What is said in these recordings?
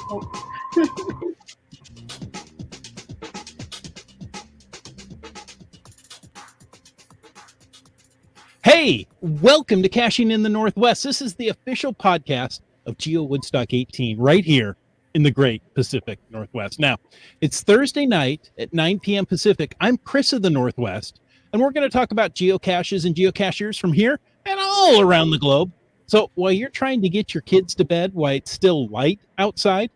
Hey, welcome to Caching in the Northwest. This is the official podcast of Geo Woodstock 18 right here in the great Pacific Northwest. Now, it's Thursday night at 9 p.m. Pacific. I'm Chris of the Northwest, and we're going to talk about geocaches and geocachers from here and all around the globe. So while you're trying to get your kids to bed while it's still light outside,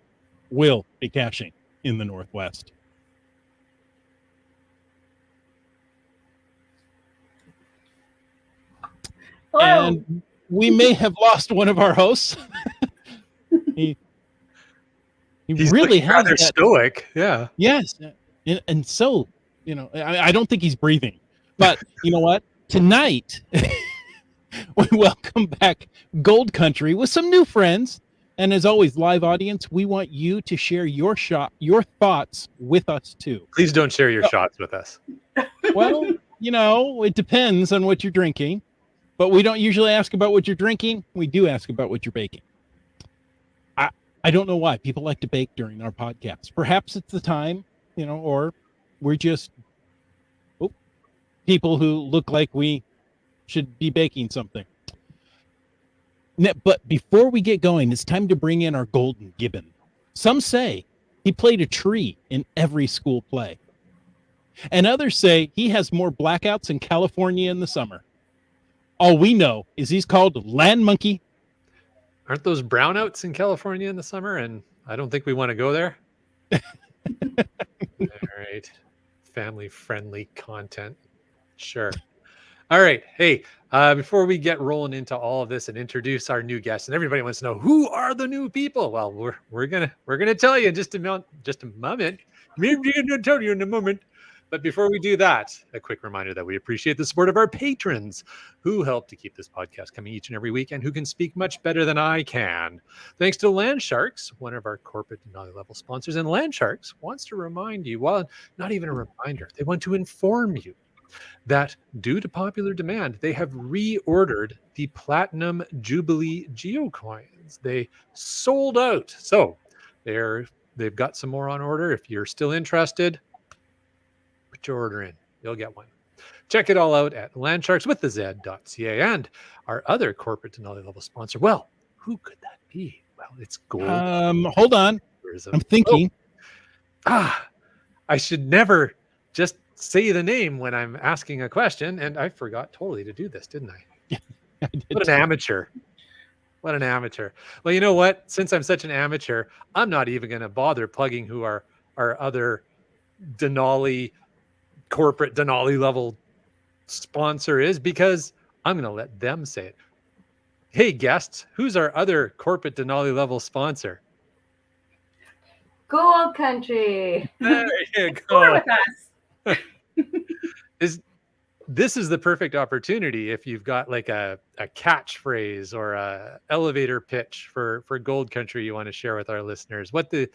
we'll be caching in the Northwest. Hello. And we may have lost one of our hosts. He's really rather stoic. Yeah. Yes. And so, I don't think he's breathing. But you know what? Tonight, we welcome back Gold Country with some new friends. And as always, live audience, we want you to share your thoughts with us too. Please don't share your shots with us. Well, it depends on what you're drinking. But we don't usually ask about what you're drinking. We do ask about what you're baking. I don't know why people like to bake during our podcast. Perhaps it's the time, or we're just people who look like we should be baking something. But before we get going, it's time to bring in our golden gibbon. Some say he played a tree in every school play. And others say he has more blackouts in California in the summer. All we know is he's called Land Monkey. Aren't those brownouts in California in the summer? And I don't think we want to go there. All right. Family-friendly content. Sure. All right. Hey, before we get rolling into all of this and introduce our new guests, and everybody wants to know who are the new people. Well, we're gonna tell you in just a moment. Maybe I'm gonna tell you in a moment. But before we do that, a quick reminder that we appreciate the support of our patrons who help to keep this podcast coming each and every week and who can speak much better than I can. Thanks to Land Sharks, one of our corporate Denali level sponsors. And Land Sharks wants to remind you, well, not even a reminder, they want to inform you that due to popular demand, they have reordered the Platinum Jubilee Geocoins. They sold out. So they've got some more on order. If you're still interested, put your order in. You'll get one. Check it all out at landsharkswiththez.ca. And our other corporate Denali level sponsor, well, who could that be? Well, it's Gold. Hold on. I'm thinking. I should never just say the name when I'm asking a question, and I forgot totally to do this, didn't I? Yeah, I did. What an amateur. What an amateur. Well, you know what? Since I'm such an amateur, I'm not even going to bother plugging who our other Denali corporate Denali level sponsor is, because I'm going to let them say it. Hey, guests, who's our other corporate Denali level sponsor? Gold Country. There you Tour go. with us. This is the perfect opportunity if you've got like a catchphrase or a elevator pitch for Gold Country you want to share with our listeners. What is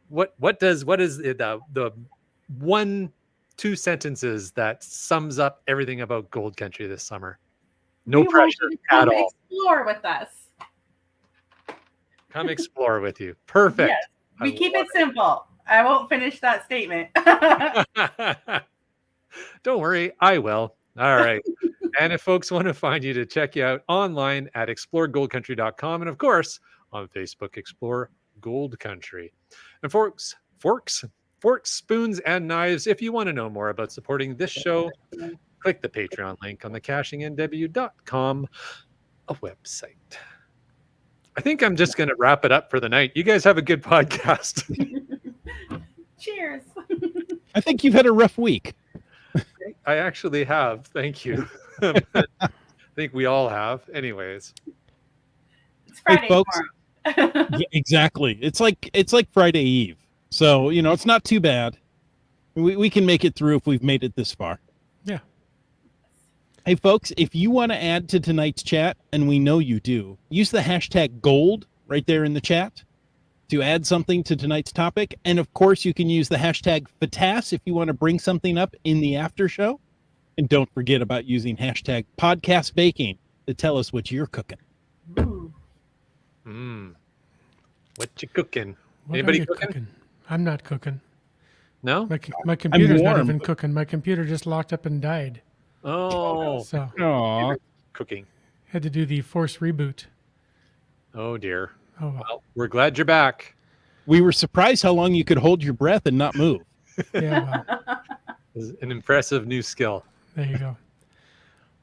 the 1-2 sentences that sums up everything about Gold Country this summer? No pressure at all. Explore with us. Come explore with you. Perfect. Yes, we keep it simple. I won't finish that statement. Don't worry, I will. All right. And if folks want to find you, to check you out online at exploregoldcountry.com, and of course on Facebook, Explore Gold Country. And forks, spoons, and knives. If you want to know more about supporting this show, click the Patreon link on the cachingnw.com website. I think I'm just going to wrap it up for the night. You guys have a good podcast. Cheers. I think you've had a rough week. I actually have. Thank you. I think we all have. Anyways. It's Friday, hey, folks. Yeah, exactly. It's like Friday Eve. So, it's not too bad. We can make it through if we've made it this far. Yeah. Hey, folks, if you want to add to tonight's chat, and we know you do, use the hashtag GOLD right there in the chat to add something to tonight's topic. And, of course, you can use the hashtag FATAS if you want to bring something up in the after show. And don't forget about using hashtag podcast baking to tell us what you're cooking. What you cooking? What Anybody are you cooking? I'm not cooking. No? My computer's not warm, even but- cooking. My computer just locked up and died. Oh, So Aw. cooking. had to do the forced reboot. Oh, dear. Oh, well. Well, we're glad you're back. We were surprised how long you could hold your breath and not move. Yeah, well, It's an impressive new skill. there you go.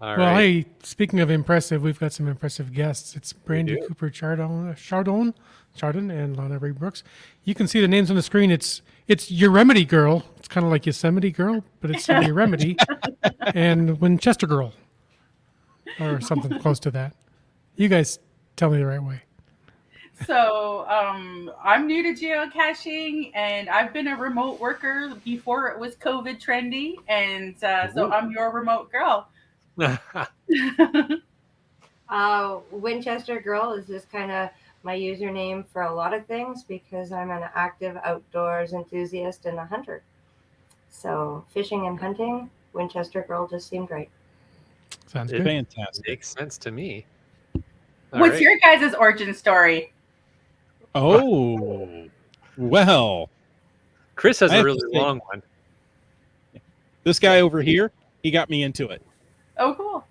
All Well, right. hey, speaking of impressive, we've got some impressive guests. It's Brandy do. Cooper Chardon, and Lana Ray Brooks. You can see the names on the screen. It's Yosemite Girl. It's kind of like Yosemite Girl, but it's Yosemite, and Winchester Girl, or something close to that. You guys tell me the right way. So I'm new to geocaching, and I've been a remote worker before it was COVID trendy, and so I'm your remote girl. Winchester Girl is just kind of my username for a lot of things because I'm an active outdoors enthusiast and a hunter. So fishing and hunting, Winchester Girl just seemed right. Sounds It- good. Fantastic. Makes sense to me. All What's right. your guys' origin story? Oh, well, Chris has I a have to really say- long one. this guy over here, he got me into it. Oh, cool.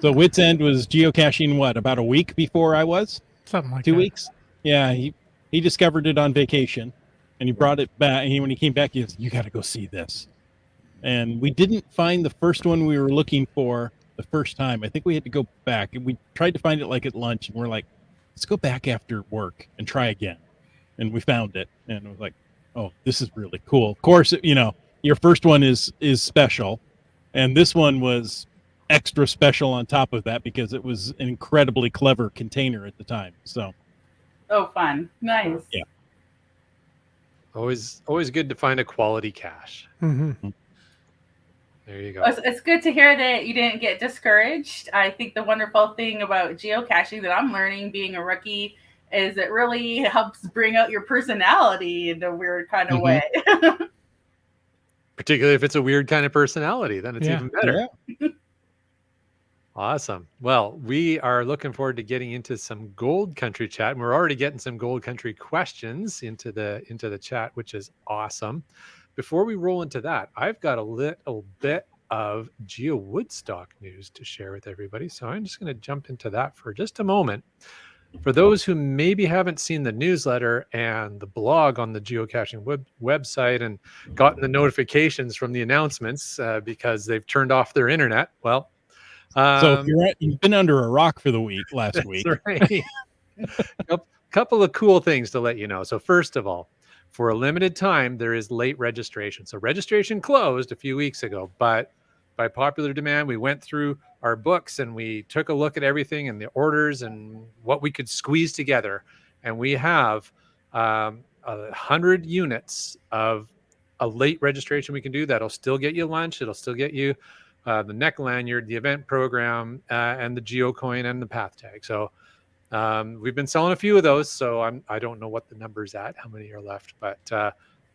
So Wits End was geocaching, what, about a week before I was? Something like 2 that. weeks? Yeah, he discovered it on vacation, and he brought it back. And when he came back, he goes, "You got to go see this." And we didn't find the first one we were looking for the first time. I think we had to go back, and we tried to find it like at lunch, and we're like, "Let's go back after work and try again." And we found it, and it was like, "Oh, this is really cool." Of course, your first one is special, and this one was extra special on top of that because it was an incredibly clever container at the time. So Oh, fun. Nice. Yeah. Always good to find a quality cache. Mm-hmm. There you go. It's good to hear that you didn't get discouraged. I think the wonderful thing about geocaching that I'm learning being a rookie is it really helps bring out your personality in a weird kind of way. Particularly if it's a weird kind of personality, then it's Yeah. even better. Yeah. Awesome. Well, we are looking forward to getting into some Gold Country chat, and we're already getting some Gold Country questions into the chat, which is awesome. Before we roll into that, I've got a little bit of Geo Woodstock news to share with everybody. So I'm just going to jump into that for just a moment. For those who maybe haven't seen the newsletter and the blog on the geocaching website and gotten the notifications from the announcements because they've turned off their internet, well, So if you've been under a rock for the last week. that's right. Couple of cool things to let you know. So first of all, for a limited time, there is late registration. So registration closed a few weeks ago, but by popular demand, we went through our books and we took a look at everything and the orders and what we could squeeze together. And we have 100 units of a late registration we can do. That'll still get you lunch. It'll still get you the neck lanyard, the event program, and the GeoCoin and the path tag. So we've been selling a few of those. So I don't know what the number's at, how many are left. But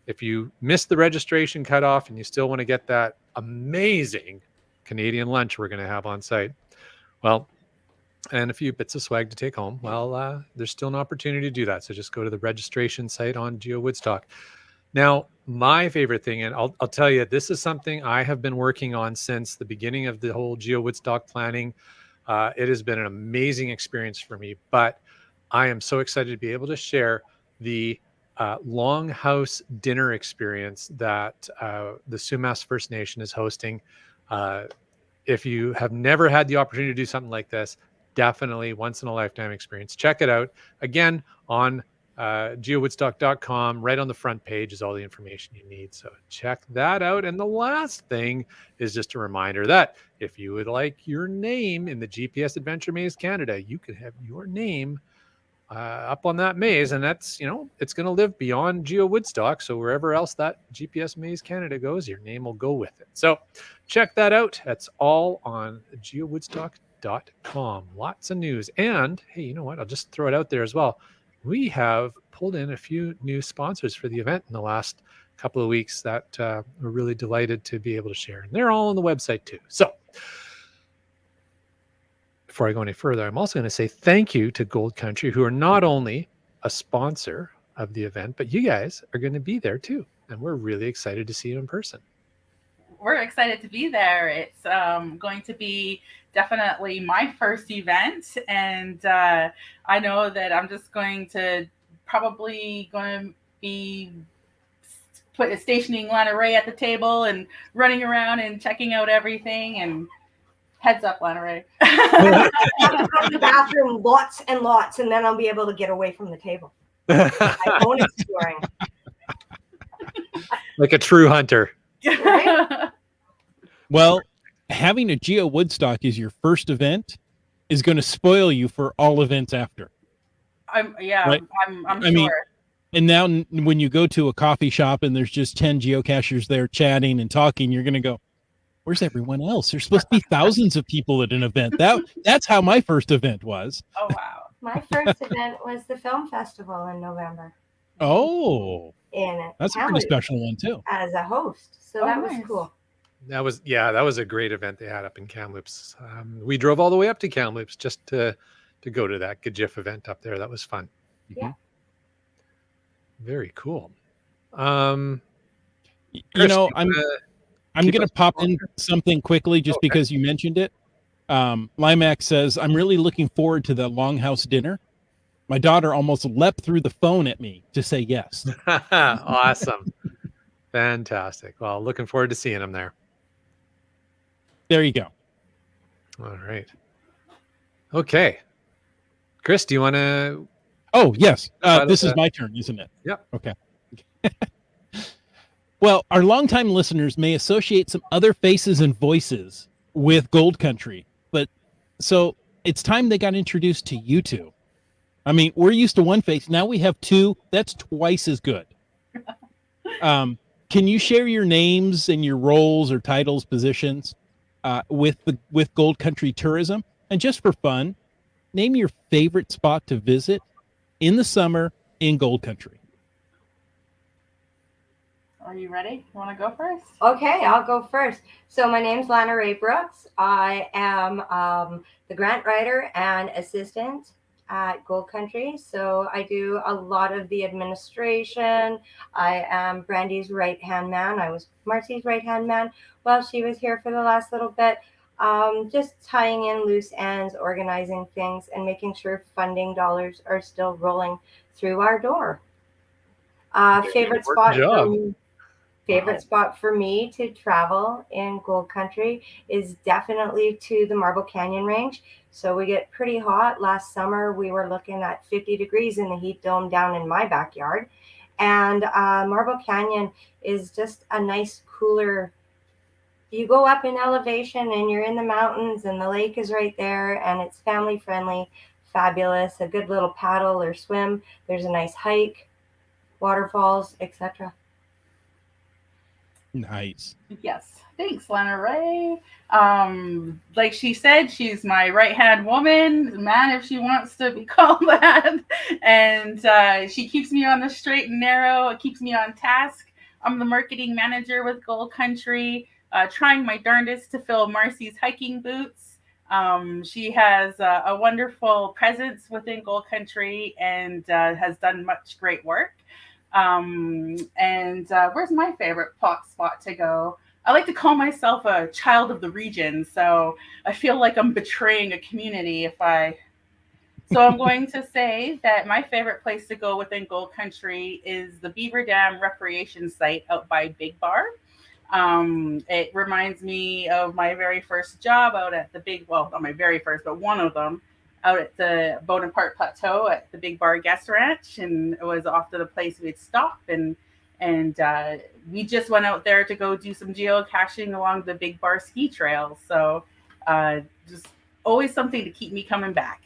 if you missed the registration cutoff and you still want to get that amazing Canadian lunch we're going to have on site, well, and a few bits of swag to take home, well, there's still an opportunity to do that. So just go to the registration site on Geo Woodstock. Now, my favorite thing, and I'll tell you, this is something I have been working on since the beginning of the whole Geo Woodstock planning. It has been an amazing experience for me, but I am so excited to be able to share the Longhouse dinner experience that the Sumas First Nation is hosting. If you have never had the opportunity to do something like this, definitely once in a lifetime experience. Check it out. Again, on geowoodstock.com, right on the front page is all the information you need. So check that out. And the last thing is just a reminder that if you would like your name in the GPS Adventure Maze Canada, you can have your name up on that maze, and that's, it's going to live beyond Geo Woodstock. So wherever else that GPS Maze Canada goes, your name will go with it. So check that out. That's all on geowoodstock.com. Lots of news. And hey, you know what? I'll just throw it out there as well. We have pulled in a few new sponsors for the event in the last couple of weeks that we're really delighted to be able to share. And they're all on the website too. So before I go any further, I'm also going to say thank you to Gold Country, who are not only a sponsor of the event, but you guys are going to be there too. And we're really excited to see you in person. We're excited to be there. It's going to be definitely my first event. And I know that I'm just going to be stationing Lana Ray at the table and running around and checking out everything. And heads up, Lana Ray. I'll go to the bathroom lots and lots, and then I'll be able to get away from the table. My phone is scoring. Like a true hunter. Right? Well, having a Geo Woodstock as your first event is going to spoil you for all events after. I'm Right? sure. mean, and now when you go to a coffee shop and there's just 10 geocachers there chatting and talking, you're going to go, where's everyone else? There's supposed to be thousands of people at an event. That's how my first event was. Oh, wow. My first event was the film festival in November. Oh, In that's a pretty Kamloops special one too. as a host. So Oh, that was nice. cool. That was a great event they had up in Kamloops. We drove all the way up to Kamloops just to go to that GIF event up there. That was fun. Yeah. Very cool. You Chris, know, you I'm keep going us to pop in posted? something quickly just Okay. because you mentioned it. Limac says, I'm really looking forward to the Longhouse dinner. My daughter almost leapt through the phone at me to say yes. Awesome. Fantastic. Well, looking forward to seeing them there. There you go. All right. Okay. Chris, do you want to? Oh, yes. This is that. my turn, isn't it? Yep. Okay. Well, our longtime listeners may associate some other faces and voices with Gold Country, but so it's time they got introduced to you two. I mean, we're used to one face. Now we have two. That's twice as good. Can you share your names and your roles or titles, positions with Gold Country Tourism? And just for fun, name your favorite spot to visit in the summer in Gold Country. Are you ready? You want to go first? Okay, I'll go first. So my name's Lana Ray Brooks. I am the grant writer and assistant at Gold Country. So I do a lot of the administration. I am Brandy's right-hand man. I was Marcy's right-hand man while she was here for the last little bit. Just tying in loose ends, organizing things, and making sure funding dollars are still rolling through our door. Favorite spot job. Favorite spot for me to travel in Gold Country is definitely to the Marble Canyon Range. So we get pretty hot. Last summer, we were looking at 50 degrees in the heat dome down in my backyard. And Marble Canyon is just a nice, cooler. You go up in elevation and you're in the mountains and the lake is right there and it's family friendly, fabulous, a good little paddle or swim. There's a nice hike, waterfalls, etc. Nice. Yes. Thanks, Lana Ray. Like she said, she's my right-hand woman, man, if she wants to be called that. And she keeps me on the straight and narrow. It keeps me on task. I'm the marketing manager with Gold Country, trying my darndest to fill Marcy's hiking boots. She has a wonderful presence within Gold Country and has done much great work. Where's my favorite spot to go? I like to call myself a child of the region, so I feel like I'm betraying a community So I'm going to say that my favorite place to go within Gold Country is the Beaver Dam Recreation Site out by Big Bar. It reminds me of my very first job out at not my very first, but one of them, out at the Bonaparte Plateau at the Big Bar Guest Ranch, and it was often a place we'd stop and we just went out there to go do some geocaching along the Big Bar ski trail. So just always something to keep me coming back.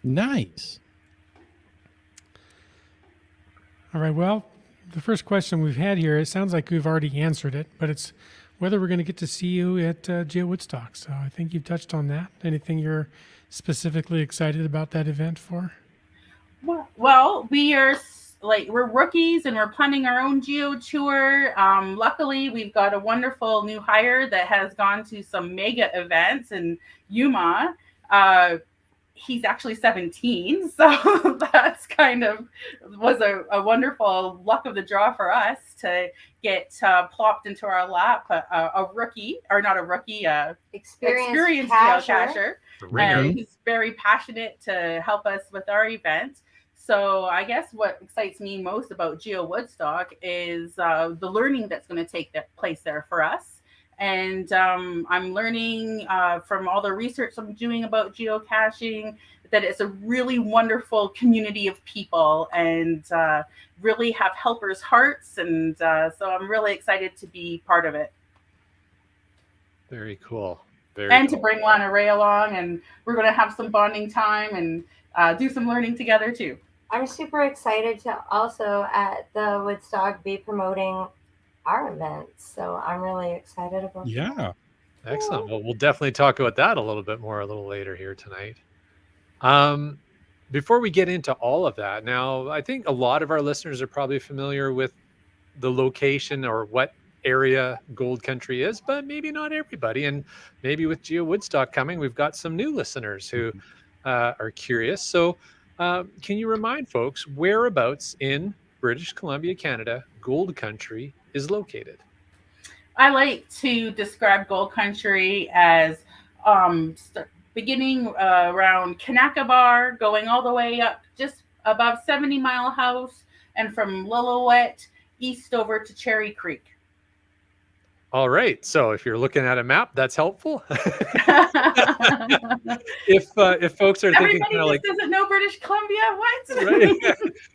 Nice. All right. Well, the first question we've had here, it sounds like we've already answered it, but it's whether we're going to get to see you at Geo Woodstock. So I think you've touched on that. Anything you're specifically excited about that event for? Well, we're rookies and we're planning our own Geo Tour. Luckily, we've got a wonderful new hire that has gone to some mega events in Yuma. he's actually 17, so that's kind of was a wonderful luck of the draw for us to get plopped into our lap a rookie, or not a rookie, experienced geocacher. He's very passionate to help us with our event. So I guess what excites me most about Geo Woodstock is the learning that's going to take place there for us. And I'm learning from all the research I'm doing about geocaching that it's a really wonderful community of people and really have helpers' hearts. And so I'm really excited to be part of it. Very cool. To bring Lana Ray along, and we're going to have some bonding time and do some learning together too. I'm super excited to also at the Woodstock be promoting our events, so I'm really excited about that. Excellent. Well, we'll definitely talk about that a little bit more a little later here tonight. Before we get into all of that, now I think a lot of our listeners are probably familiar with the location or what area Gold Country is, but maybe not everybody. And maybe with Geo Woodstock coming, we've got some new listeners who are curious. So can you remind folks whereabouts in British Columbia, Canada, Gold Country is located? I like to describe Gold Country as beginning around Kanaka Bar, going all the way up just above 70 Mile House, and from Lillooet east over to Cherry Creek. All right. So if you're looking at a map, that's helpful. If folks are thinking kind of like, doesn't know British Columbia, what? Right.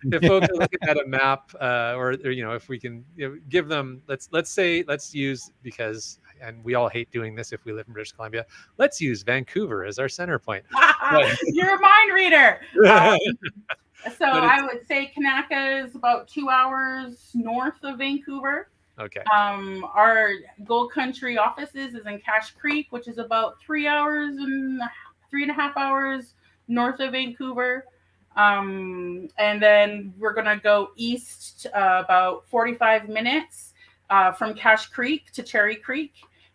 If folks are looking at a map, or if we can give them, let's use, because, and we all hate doing this if we live in British Columbia, let's use Vancouver as our center point. You're a mind reader. So I would say Kanaka is about 2 hours north of Vancouver. Okay. Our Gold Country offices is in Cache Creek, which is about 3.5 hours north of Vancouver. And then we're going to go east about 45 minutes from Cache Creek to Cherry Creek.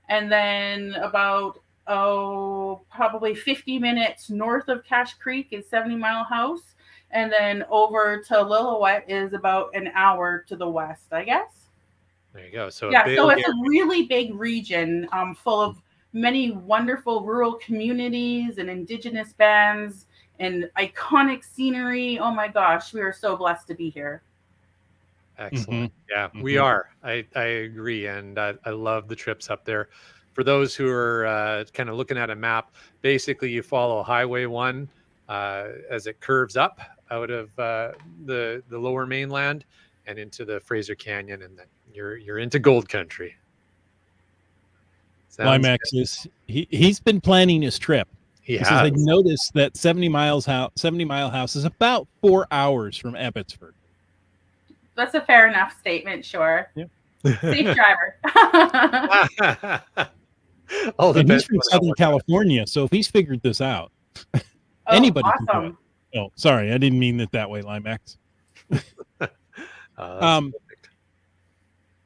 And then about, probably 50 minutes north of Cache Creek is 70 Mile House. And then over to Lillooet is about an hour to the west, I guess. There you go. So so it's a really big region full of many wonderful rural communities and indigenous bands and iconic scenery. Oh my gosh, we are so blessed to be here. Excellent. Yeah, we are. I agree. And I love the trips up there. For those who are kind of looking at a map, basically you follow Highway 1 as it curves up out of the lower mainland and into the Fraser Canyon, and then you're into Gold Country. Climax is he's been planning his trip. He says, I noticed that 70 Mile House is about 4 hours from Abbotsford. That's a fair enough statement, sure. Yeah. Safe driver. And he's from Southern California, so if he's figured this out, anybody can do it. Oh, sorry, I didn't mean it that way, Limax.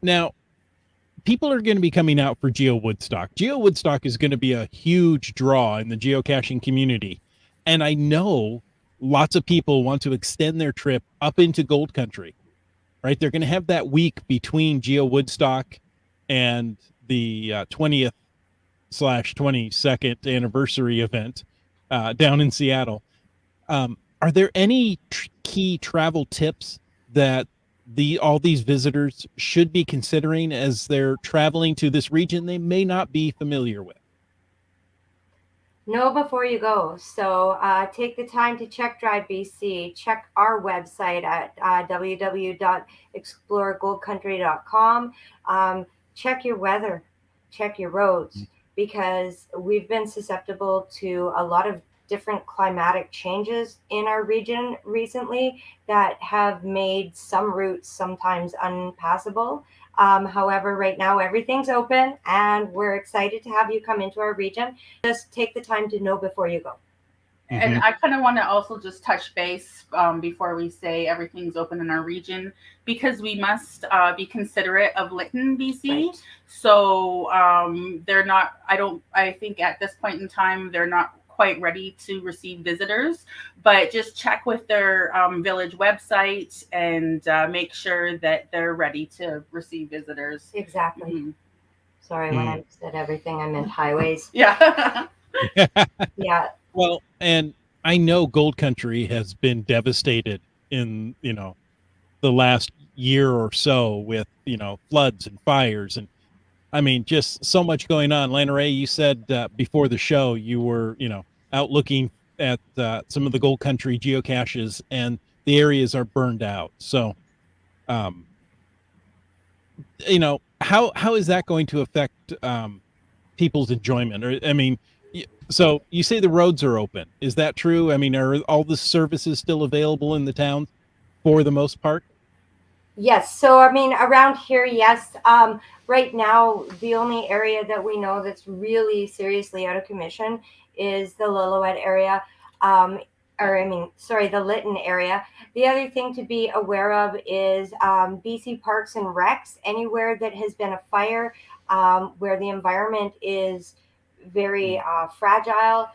Now, people are going to be coming out for Geo Woodstock. Geo Woodstock is going to be a huge draw in the geocaching community. And I know lots of people want to extend their trip up into Gold Country, right? They're going to have that week between Geo Woodstock and the 20th/22nd anniversary event down in Seattle. Are there any key travel tips that all these visitors should be considering as they're traveling to this region they may not be familiar with? Know before you go. So take the time to check Drive BC. Check our website at www.exploregoldcountry.com. Check your weather. Check your roads, because we've been susceptible to a lot of different climatic changes in our region recently that have made some routes sometimes unpassable. However, right now everything's open and we're excited to have you come into our region. Just take the time to know before you go. And I kind of want to also just touch base before we say everything's open in our region, because we must be considerate of Lytton, BC. Right. So they're not, I think at this point in time, they're not quite ready to receive visitors, but just check with their village website and make sure that they're ready to receive visitors. Exactly. Mhm. Sorry, when I said everything, I meant highways. Yeah. Yeah. Well, and I know Gold Country has been devastated in, the last year or so with, floods and fires. And I mean, just so much going on. Lana Ray, you said before the show you were, out looking at some of the Gold Country geocaches, and the areas are burned out. So, um, how is that going to affect people's enjoyment? Or, I mean, so you say the roads are open. Is that true? I mean, are all the services still available in the town for the most part? Yes. So, I mean, around here, yes. Right now, the only area that we know that's really seriously out of commission is the Lillooet area. The Lytton area. The other thing to be aware of is BC Parks and Recs. Anywhere that has been a fire, where the environment is very fragile,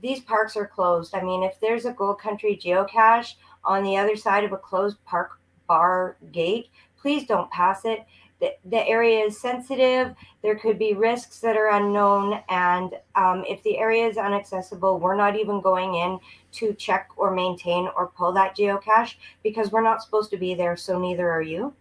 these parks are closed. I mean, if there's a Gold Country geocache on the other side of a closed park bar gate, please don't pass it. The area is sensitive. There could be risks that are unknown. And if the area is inaccessible, we're not even going in to check or maintain or pull that geocache because we're not supposed to be there. So neither are you.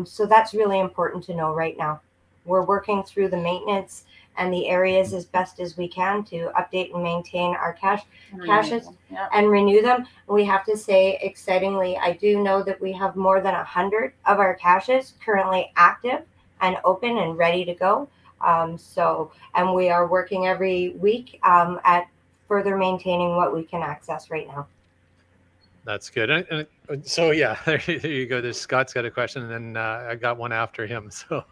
So that's really important to know right now. We're working through the maintenance and the areas as best as we can to update and maintain our caches and renew them. We have to say, excitingly, I do know that we have more than 100 of our caches currently active and open and ready to go. And we are working every week at further maintaining what we can access right now. That's good. And so, yeah, there you go. There's Scott's got a question, and then I got one after him. So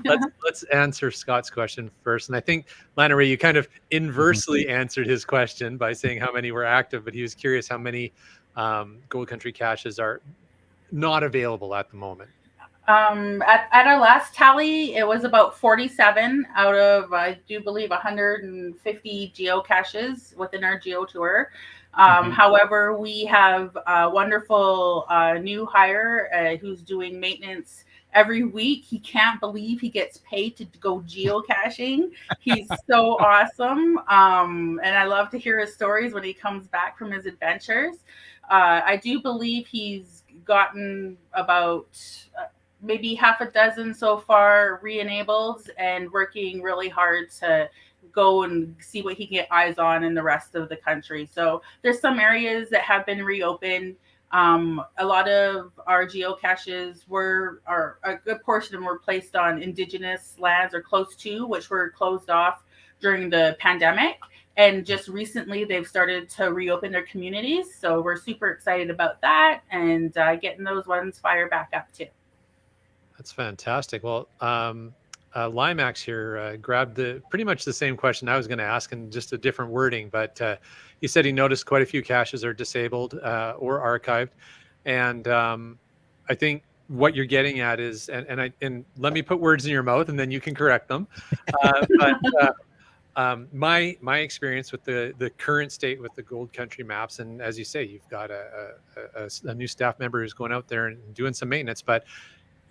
let's answer Scott's question first. And I think, Lana Ray, you kind of inversely answered his question by saying how many were active, but he was curious how many Gold Country caches are not available at the moment. At our last tally, it was about 47 out of, I do believe, 150 geocaches within our Geo Tour. However, we have a wonderful new hire who's doing maintenance every week. He can't believe he gets paid to go geocaching. He's so awesome. And I love to hear his stories when he comes back from his adventures. I do believe he's gotten about maybe half a dozen so far re-enabled and working really hard to go and see what he can get eyes on in the rest of the country. So there's some areas that have been reopened. A lot of our geocaches a good portion of them were placed on indigenous lands or close to, which were closed off during the pandemic. And just recently they've started to reopen their communities. So we're super excited about that and getting those ones fired back up too. That's fantastic. Well, Limax here grabbed pretty much the same question I was going to ask in just a different wording, but he said he noticed quite a few caches are disabled or archived. And I think what you're getting at is, and let me put words in your mouth and then you can correct them. My experience with the current state with the Gold Country maps, and as you say, you've got a new staff member who's going out there and doing some maintenance, but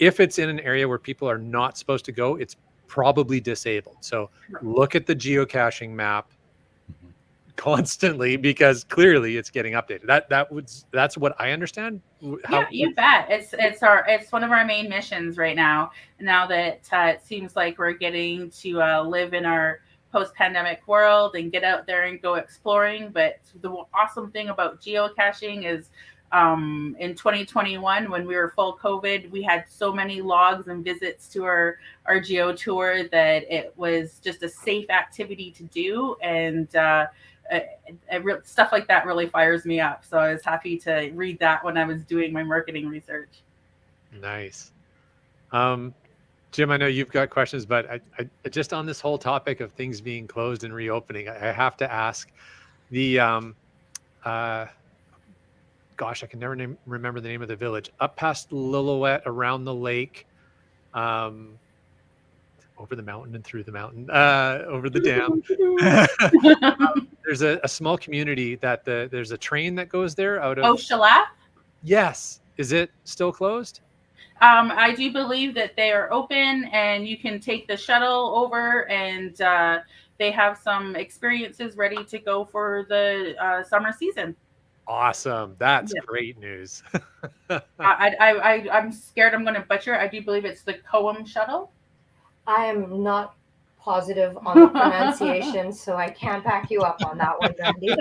if it's in an area where people are not supposed to go, it's probably disabled. So look at the geocaching map constantly because clearly it's getting updated. That's what I understand. Yeah, you bet. It's one of our main missions right now. Now that it seems like we're getting to live in our post-pandemic world and get out there and go exploring. But the awesome thing about geocaching is in 2021, when we were full COVID, we had so many logs and visits to our Geo Tour that it was just a safe activity to do. And stuff like that really fires me up. So I was happy to read that when I was doing my marketing research. Nice. Jim, I know you've got questions, but I just on this whole topic of things being closed and reopening, I have to ask the gosh, I can never remember the name of the village. Up past Lillooet, around the lake, over the mountain and through the mountain, over the dam. there's a small community that there's a train that goes there out of. Oh, Shalap? Yes. Is it still closed? I do believe that they are open and you can take the shuttle over, and they have some experiences ready to go for the summer season. Awesome. That's Yeah. great news. I'm scared I'm going to butcher. I do believe it's the Coam shuttle. I am not positive on the pronunciation, so I can't back you up on that one, Randy.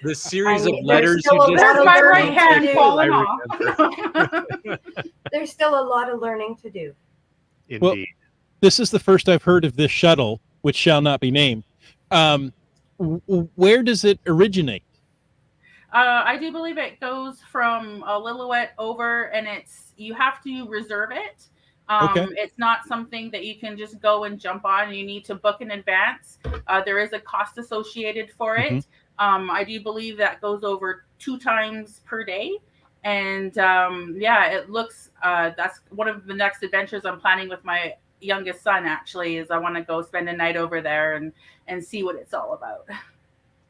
The series I mean, of letters there's still you a just lot There's of my learning right hand to do. falling I off. There's still a lot of learning to do. Indeed. This is the first I've heard of this shuttle, which shall not be named. Where does it originate? I do believe it goes from Lillooet over, and you have to reserve it. Okay. It's not something that you can just go and jump on. You need to book in advance. There is a cost associated for it. I do believe that goes over 2 times per day. And it looks, that's one of the next adventures I'm planning with my youngest son, actually, is I want to go spend a night over there and see what it's all about.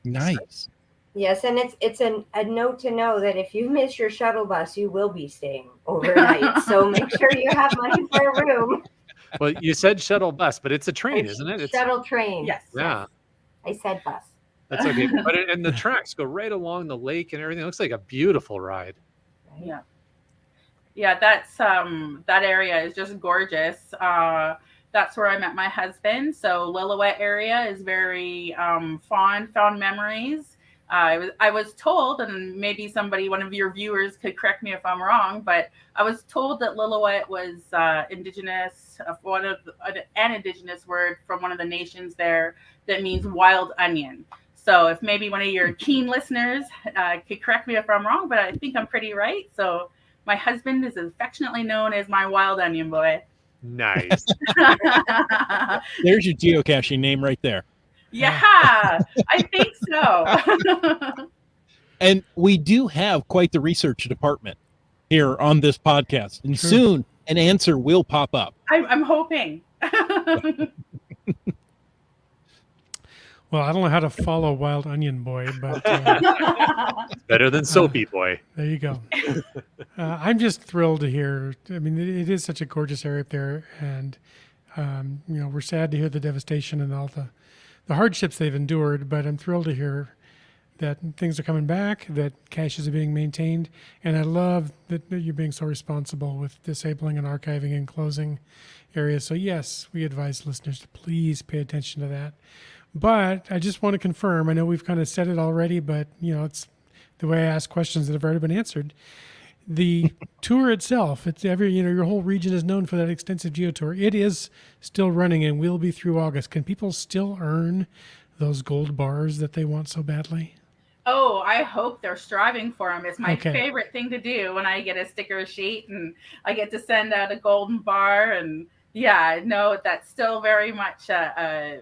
Nice. Yes, and it's a note to know that if you miss your shuttle bus, you will be staying overnight. So make sure you have money for a room. Well, you said shuttle bus, but it's a train, isn't it? It's, Shuttle train. Yes. yeah. I said bus. That's okay. But and the tracks go right along the lake and everything. It looks like a beautiful ride. Yeah. Yeah, that's that area is just gorgeous. That's where I met my husband. So Lillooet area is very fond memories. I was told, and maybe one of your viewers could correct me if I'm wrong, but I was told that Lillooet was indigenous, an indigenous word from one of the nations there that means wild onion. So if maybe one of your keen listeners could correct me if I'm wrong, but I think I'm pretty right. So my husband is affectionately known as my wild onion boy. Nice. There's your geocaching name right there. Yeah, I think so. And we do have quite the research department here on this podcast. And Sure. soon an answer will pop up. I'm hoping. Well, I don't know how to follow Wild Onion Boy, but It's better than Soapy Boy. there you go. I'm just thrilled to hear. I mean, it is such a gorgeous area up there, and we're sad to hear the devastation and all the hardships they've endured. But I'm thrilled to hear that things are coming back, that caches are being maintained, and I love that you're being so responsible with disabling and archiving and closing areas. So yes, we advise listeners to please pay attention to that. But I just want to confirm, I know we've kind of said it already, but it's the way I ask questions that have already been answered. The tour itself, it's your whole region is known for that extensive Geo Tour. It is still running and will be through August. Can people still earn those gold bars that they want so badly? Oh, I hope they're striving for them. It's my Okay. favorite thing to do when I get a sticker sheet and I get to send out a golden bar. And yeah, no, that's still very much a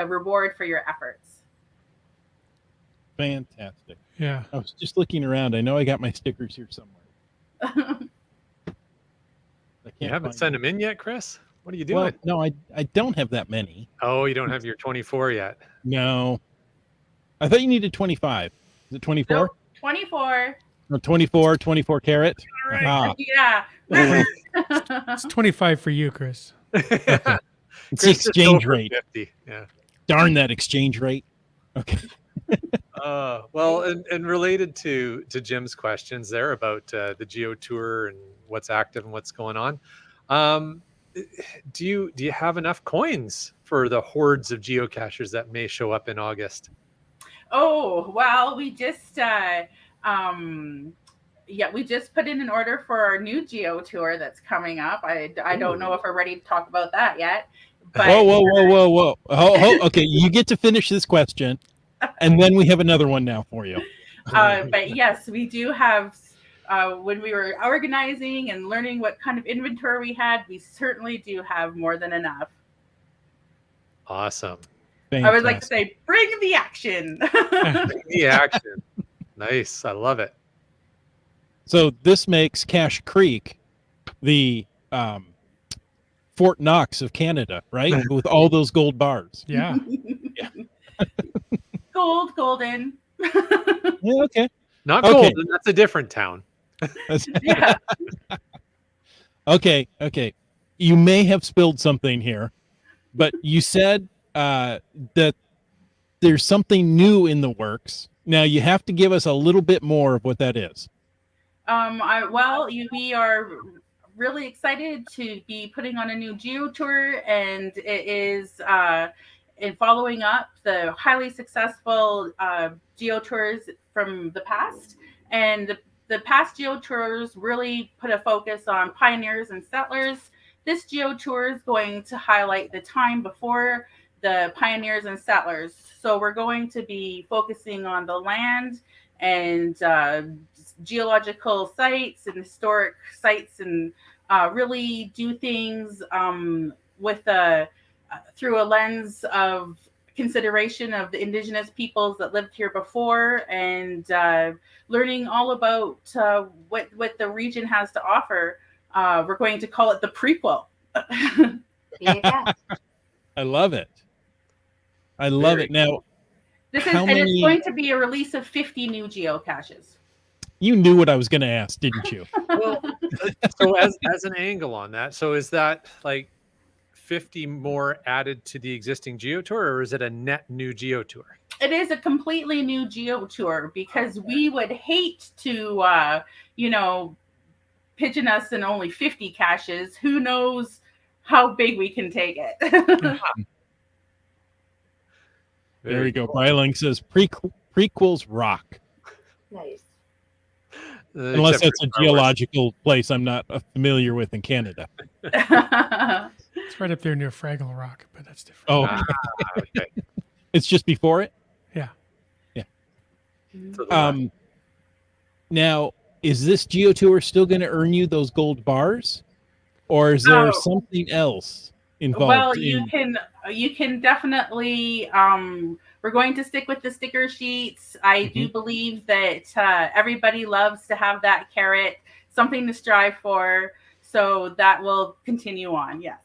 reward for your efforts. Fantastic. Yeah. I was just looking around. I know I got my stickers here somewhere. I You can't haven't find sent them in yet, Chris? What are you doing? Well, no, I don't have that many. Oh, you don't have your 24 yet. No. I thought you needed 25. Is it 24? Nope, 24. Or 24 carat? All right. Ah. Yeah. It's 25 for you, Chris. It's the Chris is exchange over rate. 50. Yeah. Darn that exchange rate. Okay. Well, and related to Jim's questions there about the Geo Tour and what's active and what's going on, do you have enough coins for the hordes of geocachers that may show up in August? Oh, well, we just we just put in an order for our new Geo Tour that's coming up. I don't know if we're ready to talk about that yet. But Whoa. Okay, you get to finish this question, and then we have another one now for you. But yes, we do have, when we were organizing and learning what kind of inventory we had, we certainly do have more than enough. Awesome. I would like to say, bring the action. The action. Nice. I love it. So this makes Cache Creek the Fort Knox of Canada, right? With all those gold bars. Yeah. golden. Yeah, okay. Not Okay. Golden. That's a different town. Yeah. Okay. You may have spilled something here, but you said that there's something new in the works. Now you have to give us a little bit more of what that is. We are really excited to be putting on a new Geo Tour, and it is in following up the highly successful Geo Tours from the past. And the past Geo Tours really put a focus on pioneers and settlers. This Geo Tour is going to highlight the time before the pioneers and settlers. So we're going to be focusing on the land and geological sites and historic sites, and really do things with through a lens of consideration of the indigenous peoples that lived here before, and learning all about what the region has to offer. We're going to call it the prequel. Yeah. I love it. I love it. Now, It's many- going to be a release of 50 new geocaches. you knew what I was going to ask, didn't you? Well, so as an angle on that, so is that like 50 more added to the existing Geo Tour, or is it a net new Geo Tour? It is a completely new Geo Tour, because we would hate to, pigeon us in only 50 caches. Who knows how big we can take it? There we go. Bryling says prequels rock. Nice. Unless Except that's for a Star Wars. geological place I'm not familiar with in Canada. It's right up there near Fraggle Rock, but that's different. Oh, Ah, okay. it's just before it? Yeah. So the Now, is this Geo Tour still going to earn you those gold bars? Or is there something else involved? Well, you can definitely. We're going to stick with the sticker sheets. I do believe that everybody loves to have that carrot, something to strive for. So that will continue on. Yes.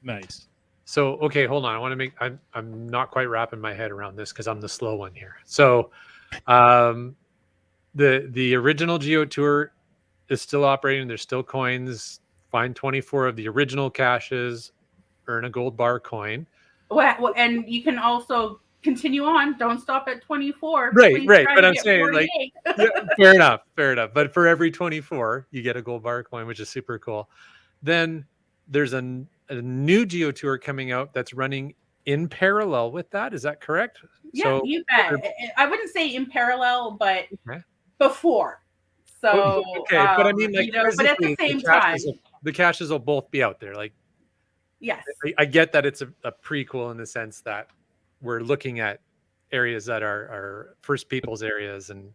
Nice. So, okay, hold on. I want to make, I'm not quite wrapping my head around this because I'm the slow one here. So, the original Geo Tour is still operating. There's still coins. Find 24 of the original caches, earn a gold bar coin. Well, and you can also continue on. Don't stop at 24. Right, Please right. try But to I'm get saying, 48. yeah, fair enough. But for every 24, you get a gold bar coin, which is super cool. Then there's a new Geo Tour coming out that's running in parallel with that. Is that correct? Yeah, So, you bet. I wouldn't say in parallel, but Okay. before. So, okay, but I mean, like, but at the physically, same time, the caches will both be out there. Like, yes. I get that it's a prequel in the sense that we're looking at areas that are First Peoples areas and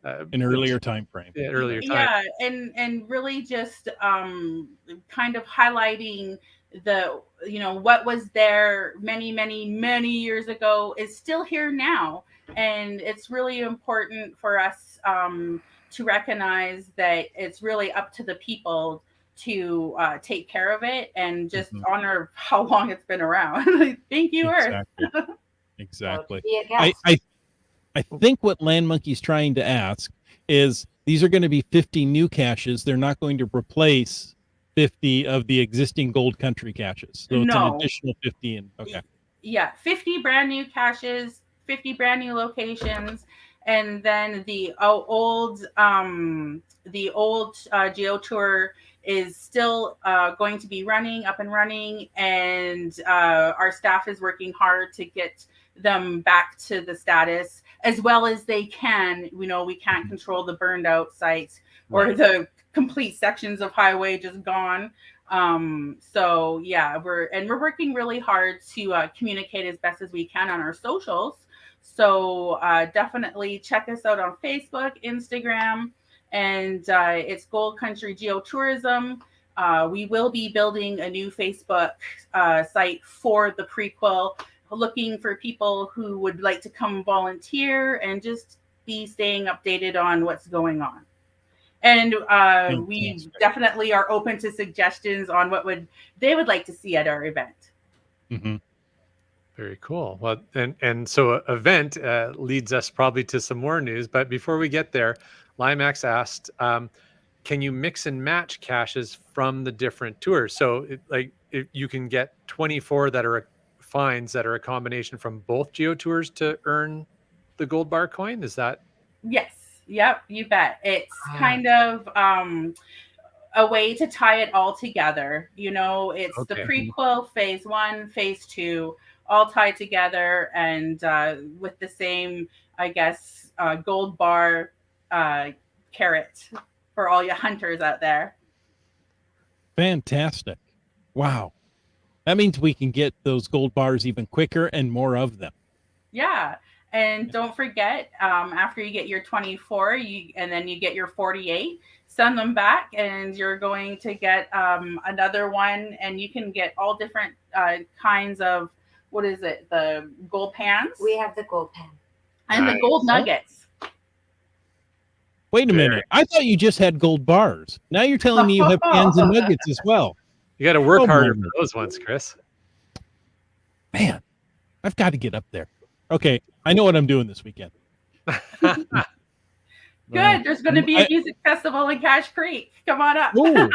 An earlier time frame. earlier time. Yeah, and really just kind of highlighting the what was there many years ago is still here now, and it's really important for us to recognize that it's really up to the people to take care of it and just honor how long it's been around. Thank you, Earth. Exactly. Yeah. I think what Land Monkey's trying to ask is these are going to be 50 new caches. They're not going to replace 50 of the existing Gold Country caches. So it's an additional 50 in. Okay. Yeah, 50 brand new caches, 50 brand new locations, and then the old Geo Tour is still going to be up and running, and our staff is working hard to get them back to the status as well as they can. We can't control the burned out sites or the complete sections of highway just gone. So yeah, we're working really hard to communicate as best as we can on our socials. So definitely check us out on Facebook, Instagram, and it's Gold Country Geotourism. We will be building a new Facebook site for the prequel, looking for people who would like to come volunteer and just be staying updated on what's going on. And we definitely are open to suggestions on what they would like to see at our event. Mm-hmm. Very cool. Well, and so event leads us probably to some more news. But before we get there, Limax asked, can you mix and match caches from the different tours? So you can get 24 that are finds that are a combination from both Geo tours to earn the gold bar coin. Is that? Yes. Yep. You bet. It's kind of a way to tie it all together. You know, it's the Okay. prequel, phase 1, phase 2, all tied together, and with the same, I guess, gold bar carrot for all you hunters out there. Fantastic. Wow. That means we can get those gold bars even quicker and more of them. Yeah. And don't forget, after you get your 24, and then you get your 48, send them back, and you're going to get another one, and you can get all different kinds of, what is it, the gold pans? We have the gold pan. And Nice. the gold nuggets. Wait a minute. I thought you just had gold bars. Now you're telling me you have pans and nuggets as well. You got to work Oh, harder my for those ones, Chris. Man, I've got to get up there. Okay, I know what I'm doing this weekend. Good. There's going to be a music festival in Cache Creek. Come on up. Ooh,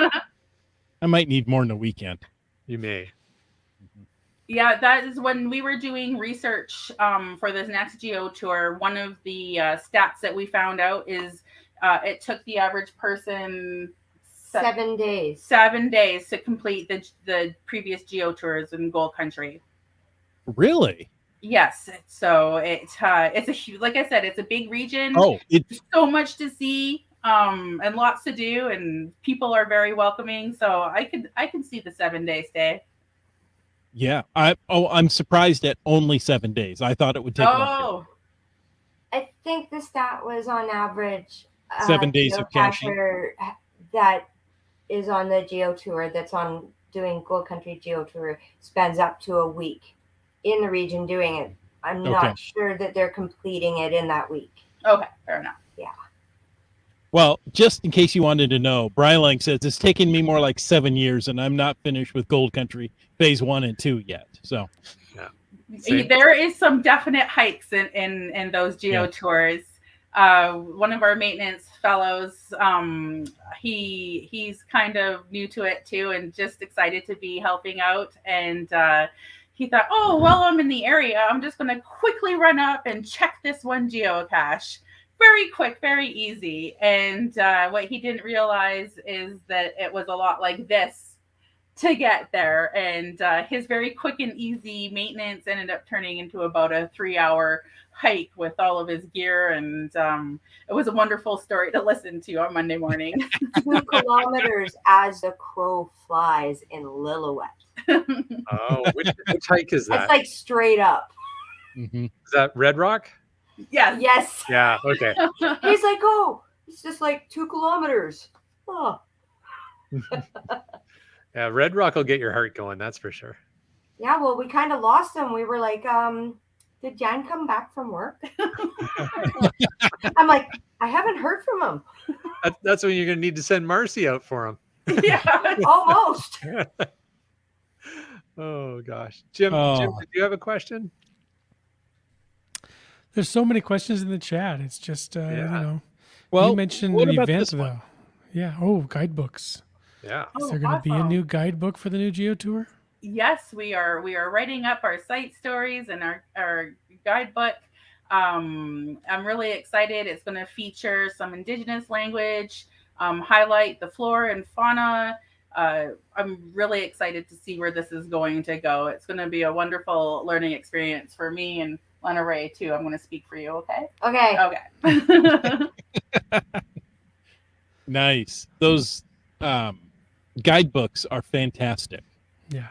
I might need more than a weekend. You may. Yeah, that is when we were doing research for this next Geo Tour. One of the stats that we found out is it took the average person 7 days. 7 days to complete the previous Geo Tours in Gold Country. Really? Yes. So it's a like I said, it's a big region. Oh, it's so much to see and lots to do, and people are very welcoming. So I can see the 7 day stay. yeah. I'm surprised at only 7 days. I thought it would take longer. Oh, I think the stat was on average 7 days of caching. geocacher that is on the Geo Tour, that's on doing Gold Country Geo Tour, spends up to a week in the region doing it. I'm not sure that they're completing it in that week. okay, fair enough. Yeah. Well, just in case you wanted to know, Brylang says it's taken me more like 7 years, and I'm not finished with Gold Country phase 1 and 2 yet. So, Same. There is some definite hikes in those Geo Tours. One of our maintenance fellows, he's kind of new to it too, and just excited to be helping out. And he thought, oh, while I'm in the area, I'm just going to quickly run up and check this one geocache. Very quick, very easy. And what he didn't realize is that it was a lot like this to get there. And his very quick and easy maintenance ended up turning into about a 3-hour hike with all of his gear. And it was a wonderful story to listen to on Monday morning. 2 kilometers as the crow flies in Lillooet. Oh, which hike is that? That's like straight up. mhm. Is that Red Rock? Yes. Yes. Yeah. Okay. He's like, oh, it's just like 2 kilometers. Oh. Yeah, Red Rock will get your heart going. That's for sure. Yeah, well, we kind of lost him. We were like, did Jan come back from work? I'm like, I haven't heard from him. That's when you're going to need to send Marcy out for him. Yeah. Almost. Oh gosh, Jim, do you have a question? There's so many questions in the chat. It's just, Well, you mentioned what an about event, this one? though. Yeah. Oh, guidebooks. Yeah. Is there going to be a awesome. new guidebook for the new Geo Tour? Yes, we are writing up our site stories and our guidebook. I'm really excited. It's going to feature some indigenous language, highlight the flora and fauna. I'm really excited to see where this is going to go. It's going to be a wonderful learning experience for me and Lana Ray too. I'm going to speak for you, okay? Okay. Okay. Nice. Those guidebooks are fantastic. Yeah.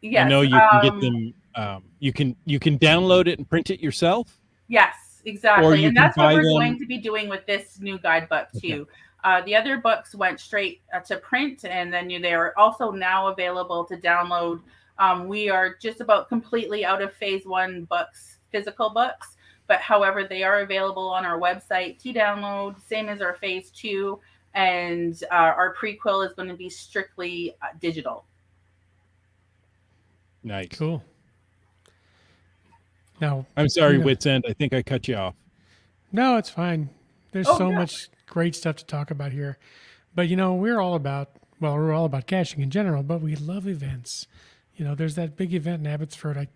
Yes, I know you can get them. You can download it and print it yourself. Yes, exactly. Or you And can that's what buy we're them. going to be doing with this new guidebook too. The other books went straight to print, and then they are also now available to download. We are just about completely out of phase 1 books, physical books, but however, they are available on our website to download, same as our phase 2, and our prequel is going to be strictly digital. Nice. Cool. Now, I'm sorry, you know- Wits End. I think I cut you off. No, it's fine. There's Oh, so yeah. much great stuff to talk about here. But we're all about caching in general, but we love events. There's that big event in Abbotsford. I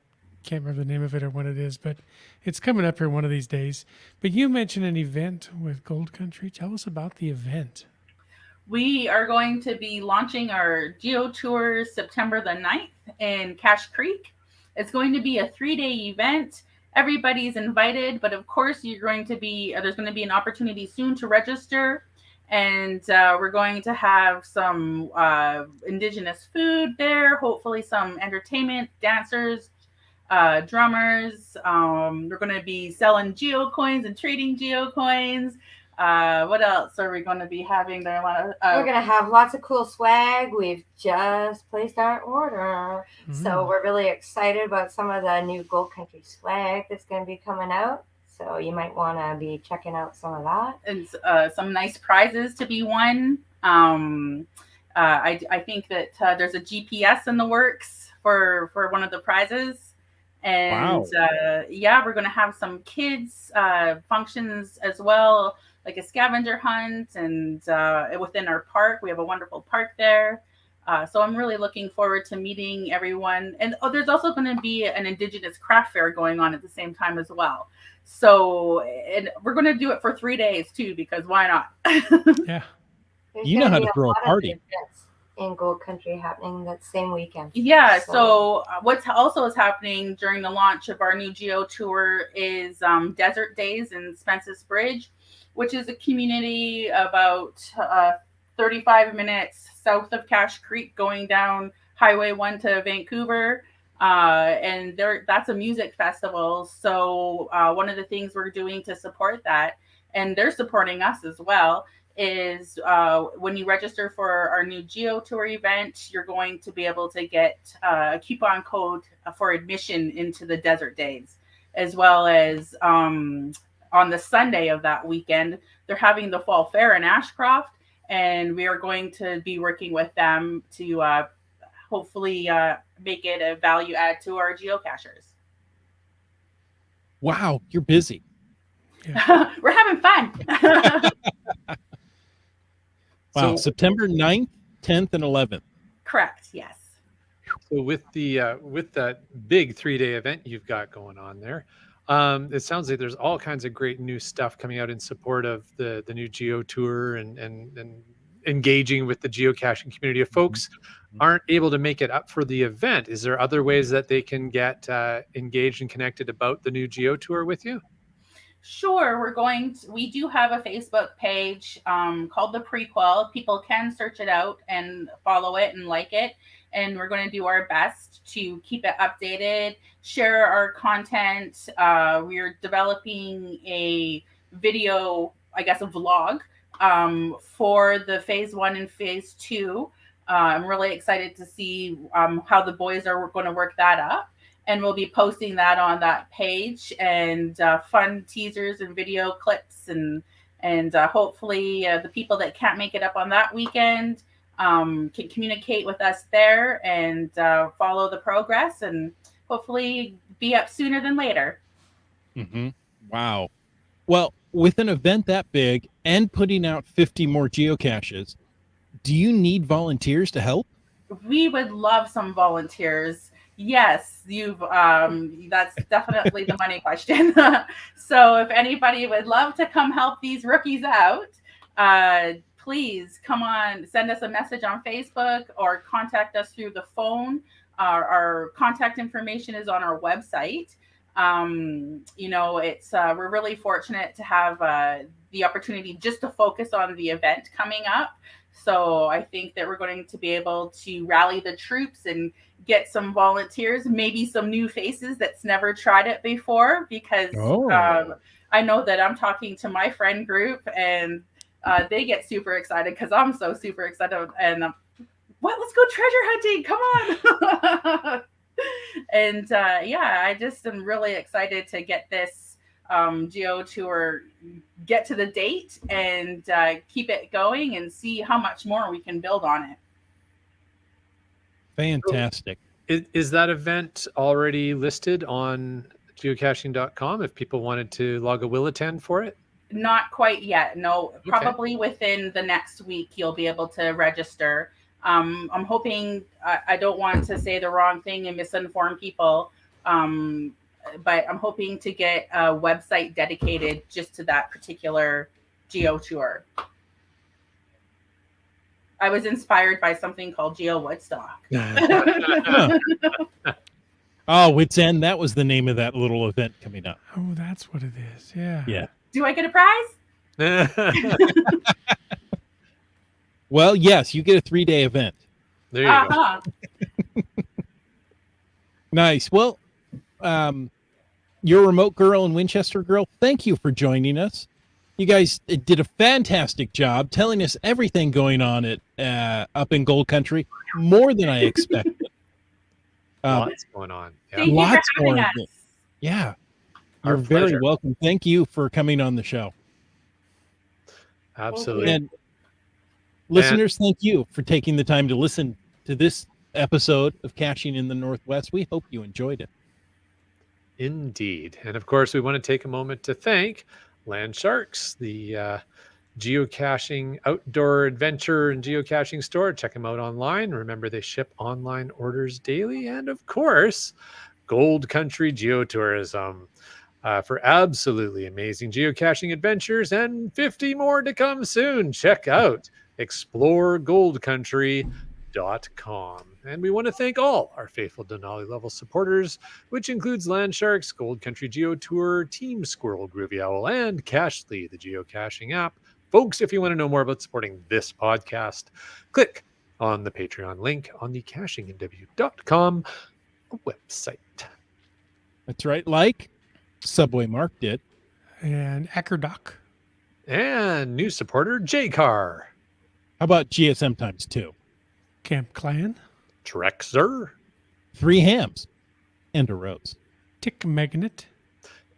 can't remember the name of it or when it is, but it's coming up here one of these days. But you mentioned an event with Gold Country. Tell us about the event. We are going to be launching our Geo Tour September the 9th in Cache Creek. It's going to be a 3-day event. Everybody's invited, but of course there's going to be an opportunity soon to register. And we're going to have some indigenous food there, hopefully some entertainment, dancers, drummers. We're going to be selling geo coins and trading geo coins. What else are we going to be having there? We're going to have lots of cool swag. We've just placed our order. So we're really excited about some of the new Gold Country swag that's going to be coming out. So you might want to be checking out some of that. And some nice prizes to be won. I think that there's a GPS in the works for one of the prizes. And wow. We're going to have some kids functions as well, like a scavenger hunt, and within our park. We have a wonderful park there. So I'm really looking forward to meeting everyone. And there's also going to be an Indigenous craft fair going on at the same time as well. So, and we're going to do it for 3 days too, because why not? Yeah. There's You know gonna how be to a throw a lot of party. events in Gold Country happening that same weekend. Yeah. So what's also is happening during the launch of our new Geo Tour is Desert Days in Spence's Bridge, which is a community about 35 minutes south of Cache Creek, going down Highway 1 to Vancouver. And that's a music festival. So one of the things we're doing to support that, and they're supporting us as well, is when you register for our new Geo Tour event, you're going to be able to get a coupon code for admission into the Desert Days, as well as on the Sunday of that weekend, they're having the Fall Fair in Ashcroft, and we are going to be working with them to hopefully make it a value add to our geocachers. Wow, you're busy. Yeah. We're having fun. Wow, So- September 9th, 10th, and 11th. Correct. Yes. So with that big 3-day event you've got going on there, it sounds like there's all kinds of great new stuff coming out in support of the new Geo Tour and engaging with the geocaching community. If folks aren't able to make it up for the event, is there other ways that they can get engaged and connected about the new Geo Tour with you? Sure, we do have a Facebook page called The Prequel. People can search it out and follow it and like it. And we're going to do our best to keep it updated, share our content. We're developing a video, I guess, a vlog for the phase 1 and phase 2. I'm really excited to see how the boys are going to work that up. And we'll be posting that on that page, and fun teasers and video clips, and hopefully the people that can't make it up on that weekend can communicate with us there and follow the progress, and hopefully be up sooner than later. Mm-hmm. Wow. Well, with an event that big and putting out 50 more geocaches, do you need volunteers to help? We would love some volunteers. Yes, that's definitely the money question. So if anybody would love to come help these rookies out, please come on, send us a message on Facebook or contact us through the phone. Our contact information is on our website. We're really fortunate to have the opportunity just to focus on the event coming up. So I think that we're going to be able to rally the troops and get some volunteers, maybe some new faces that's never tried it before, because I know that I'm talking to my friend group, and they get super excited because I'm so super excited. And let's go treasure hunting. Come on. And I just am really excited to get this Geo Tour, get to the date, and keep it going and see how much more we can build on it. Fantastic. Is that event already listed on geocaching.com if people wanted to log a will attend for it? Not quite yet. No, Okay. probably within the next week you'll be able to register. I'm hoping, I don't want to say the wrong thing and misinform people, but I'm hoping to get a website dedicated just to that particular Geo Tour. I was inspired by something called Geo Woodstock. Oh, Wits End. That was the name of that little event coming up. Oh, that's what it is. Yeah. Yeah. Do I get a prize? Well, yes, you get a 3-day event. There you go. Uh-huh. Nice. Well, your remote girl and Winchester girl, thank you for joining us. You guys did a fantastic job telling us everything going on at up in Gold Country, more than I expected. Lots going on. Yeah. Thank you Lots for having more. us. Yeah. Our You're very pleasure. welcome. Thank you for coming on the show. Absolutely. And listeners, thank you for taking the time to listen to this episode of Caching in the Northwest. We hope you enjoyed it. Indeed. And of course, we want to take a moment to thank Land Sharks, the geocaching outdoor adventure and geocaching store. Check them out online. Remember, they ship online orders daily. And of course, Gold Country Geotourism for absolutely amazing geocaching adventures and 50 more to come soon. Check out exploregoldcountry.com. And we want to thank all our faithful Denali level supporters, which includes Land Sharks, Gold Country Geo Tour, Team Squirrel, Groovy Owl, and Cachly, the geocaching app. Folks, if you want to know more about supporting this podcast, click on the Patreon link on the cachingandw.com website. That's right. Like Subway Mark did. And Ackerdoc. And new supporter, JCar, How about GSM times 2? Camp Clan. Trexer, 3 hams and a rose. Tick Magnet.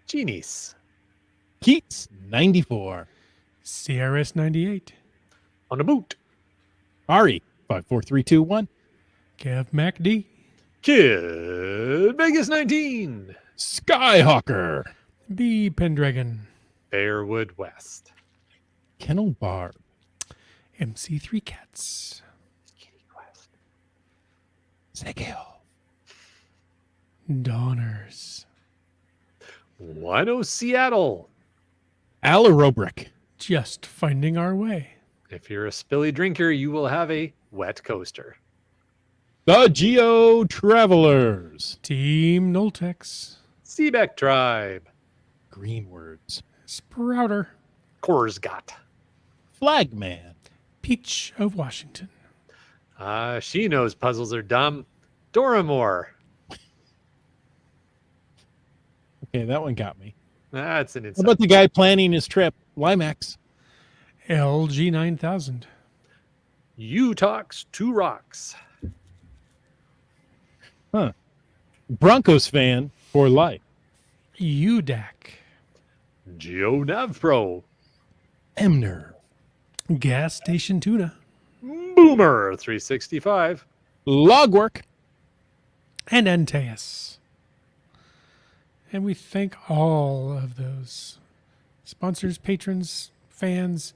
Genies, Keats 94. CRS 98. On a boot, Ari 54321. Kev MacD. Kid Vegas 19, Skyhawker. B Pendragon. Bearwood West, Kennel Bar. MC3 Cats. Kitty Quest, Zegeo. Donners. Wino Seattle. Alarobrick. Just finding our way. If you're a spilly drinker, you will have a wet coaster. The Geo Travelers. Team Noltex. Seebeck Tribe, Greenwords. Sprouter. Korsgat, Flagman. Peach of Washington. She knows puzzles are dumb. Doramore. Okay, that one got me. That's an How insult. about the guy planning his trip? Limax. LG 9000. You talks two rocks. Broncos fan for life. UDAC. Geo Nav Pro. Emner. Gas Station Tuna. Boomer 365. Logwork. And Antaeus. And we thank all of those sponsors, patrons, fans,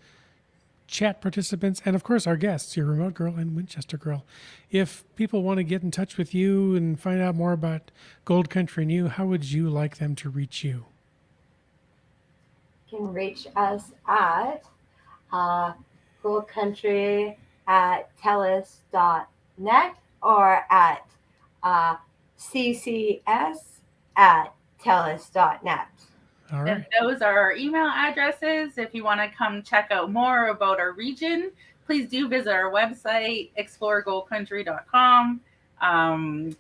chat participants, and of course our guests, your remote girl and Winchester girl. If people want to get in touch with you and find out more about Gold Country and you, how would you like them to reach you? You can reach us at goldcountry@telus.net or at ccs@telus.net. All And right. those are our email addresses. If you want to come check out more about our region, please do visit our website, exploregoldcountry.com.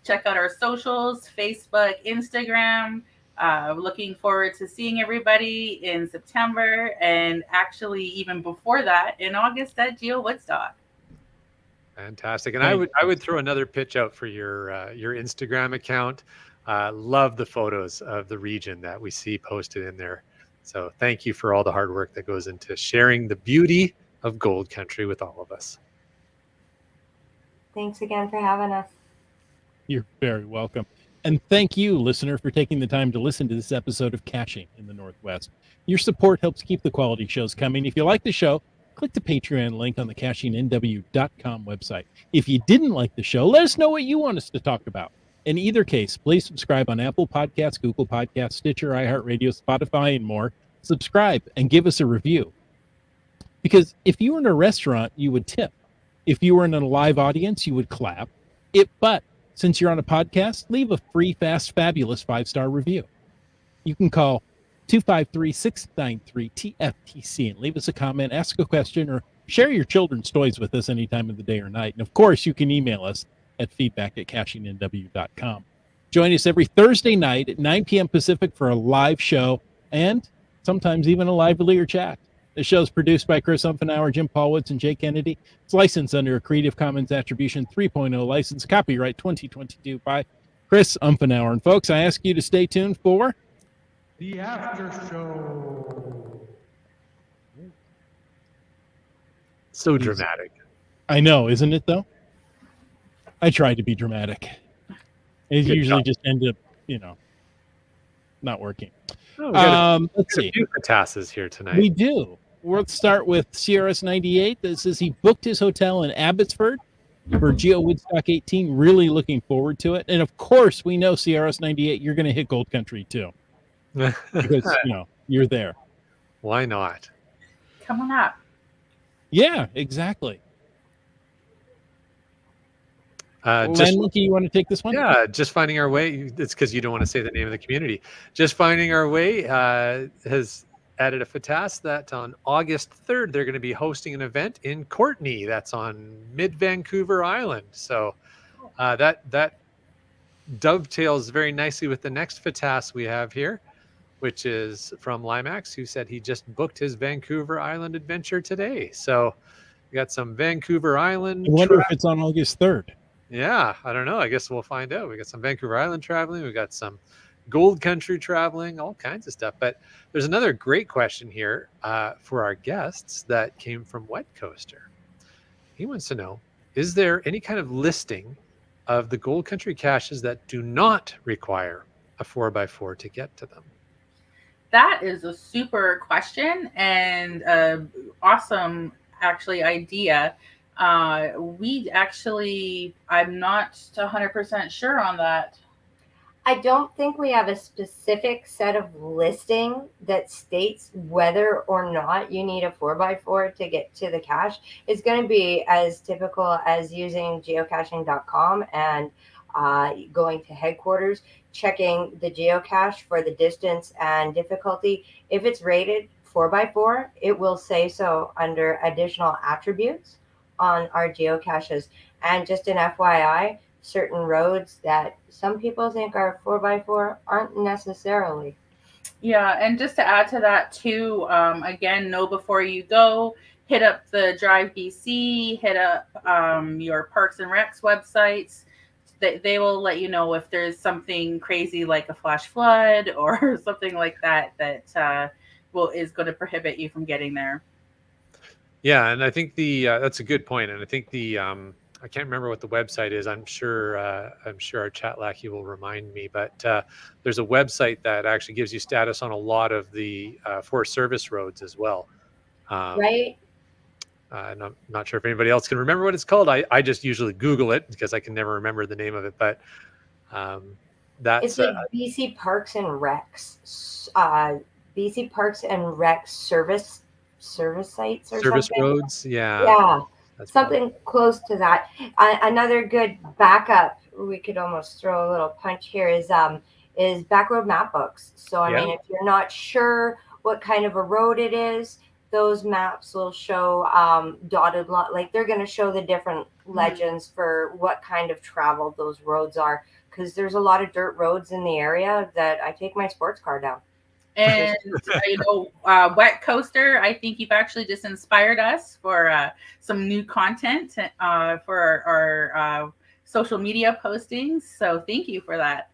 Check out our socials, Facebook, Instagram. Looking forward to seeing everybody in September and actually even before that in August at Geo Woodstock. Fantastic. And I would throw another pitch out for your Instagram account. Love the photos of the region that we see posted in there. So thank you for all the hard work that goes into sharing the beauty of Gold Country with all of us. Thanks again for having us. You're very welcome. And thank you, listener, for taking the time to listen to this episode of Caching in the Northwest. Your support helps keep the quality shows coming. If you like the show, click the Patreon link on the CachingNW.com website. If you didn't like the show, let us know what you want us to talk about. In either case, please subscribe on Apple Podcasts, Google Podcasts, Stitcher, iHeartRadio, Spotify, and more. Subscribe and give us a review. Because if you were in a restaurant, you would tip. If you were in a live audience, you would clap. But since you're on a podcast, leave a free, fast, fabulous 5-star review. You can call 253-693-TFTC and leave us a comment, ask a question, or share your children's toys with us any time of the day or night. And of course, you can email us at feedback@cachingnw.com. Join us every Thursday night at 9 p.m. Pacific for a live show and sometimes even a livelier chat. The show is produced by Chris Umfenauer, Jim Paulwitz, and Jay Kennedy. It's licensed under a Creative Commons Attribution 3.0 license, copyright 2022 by Chris Umfenauer. And folks, I ask you to stay tuned for The after show. So dramatic. I know, isn't it, though? I try to be dramatic. It Good usually job. just ends up, not working. Oh, we got Let's a see. few Fatasses here tonight. We do. Let's start with CRS98 that says he booked his hotel in Abbotsford for Geo Woodstock 18. Really looking forward to it. And of course, we know CRS98, you're going to hit Gold Country too. Because, you're there. Why not? Come on up. Yeah, exactly. Just Linky, you want to take this one? Yeah, just finding our way. It's because you don't want to say the name of the community. Just finding our way has added a FATAS that on August 3rd they're going to be hosting an event in Courtenay. That's on Mid Vancouver Island. So that dovetails very nicely with the next FATAS we have here, which is from Limax, who said he just booked his Vancouver Island adventure today. So we got some Vancouver Island. I wonder if it's on August 3rd. Yeah, I don't know. I guess we'll find out. We got some Vancouver Island traveling. We got some Gold Country traveling, all kinds of stuff. But there's another great question here for our guests that came from Wet Coaster. He wants to know, is there any kind of listing of the Gold Country caches that do not require a 4x4 to get to them? That is a super question and awesome, actually, idea. I'm not 100% sure on that. I don't think we have a specific set of listing that states whether or not you need a 4x4 to get to the cache. It's going to be as typical as using geocaching.com and going to headquarters, checking the geocache for the distance and difficulty. If it's rated 4x4, it will say so under additional attributes on our geocaches. And just an FYI, certain roads that some people think are 4x4 aren't necessarily. Yeah, and just to add to that too, again, know before you go, hit up the Drive BC, hit up your Parks and Recs websites. They will let you know if there's something crazy like a flash flood or something like that is going to prohibit you from getting there. Yeah, and I think that's a good point. And I think I can't remember what the website is. I'm sure our chat lackey will remind me. But there's a website that actually gives you status on a lot of the Forest Service roads as well. Right? And I'm not sure if anybody else can remember what it's called. I just usually Google it because I can never remember the name of it. But that's it's like BC Parks and Recs. BC Parks and Recs service sites or service something. roads. Yeah. Yeah. That's Something close to that. Another good backup, we could almost throw a little punch here, is backroad map books. So, I mean, if you're not sure what kind of a road it is, those maps will show dotted line, like they're going to show the different legends for what kind of travel those roads are. Because there's a lot of dirt roads in the area that I take my sports car down. And Wet Coaster, I think you've actually just inspired us for some new content for our social media postings. So thank you for that.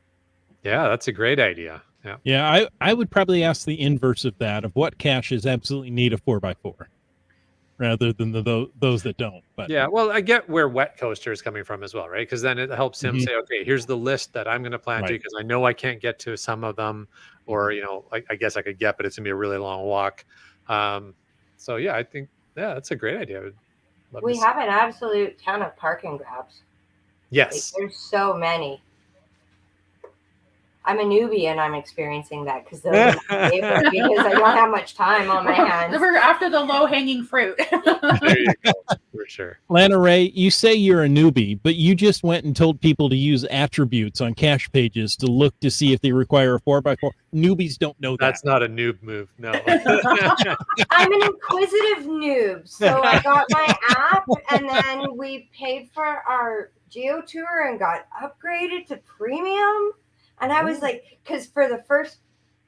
Yeah, that's a great idea. Yeah. Yeah, I would probably ask the inverse of that, of what caches absolutely need a 4x4. rather than those that don't. But Yeah, well, I get where Wet Coaster is coming from as well, right? Because then it helps him Mhm. say, okay, here's the list that I'm going to plan to, Right. because I know I can't get to some of them, or I guess I could get, but it's gonna be a really long walk. So yeah, I think that's a great idea. I would love to We see. have an absolute ton of parking grabs. Like, Yes. there's so many. I'm a newbie and I'm experiencing that because those are my favorite because I don't have much time on my hands. We're after the low hanging fruit. There you go, for sure. Lana Ray, you say you're a newbie, but you just went and told people to use attributes on cache pages to look to see if they require a 4x4. Newbies don't know that. That's not a noob move. No. I'm an inquisitive noob. So I got my app and then we paid for our Geo Tour and got upgraded to premium. And I was like, because for the first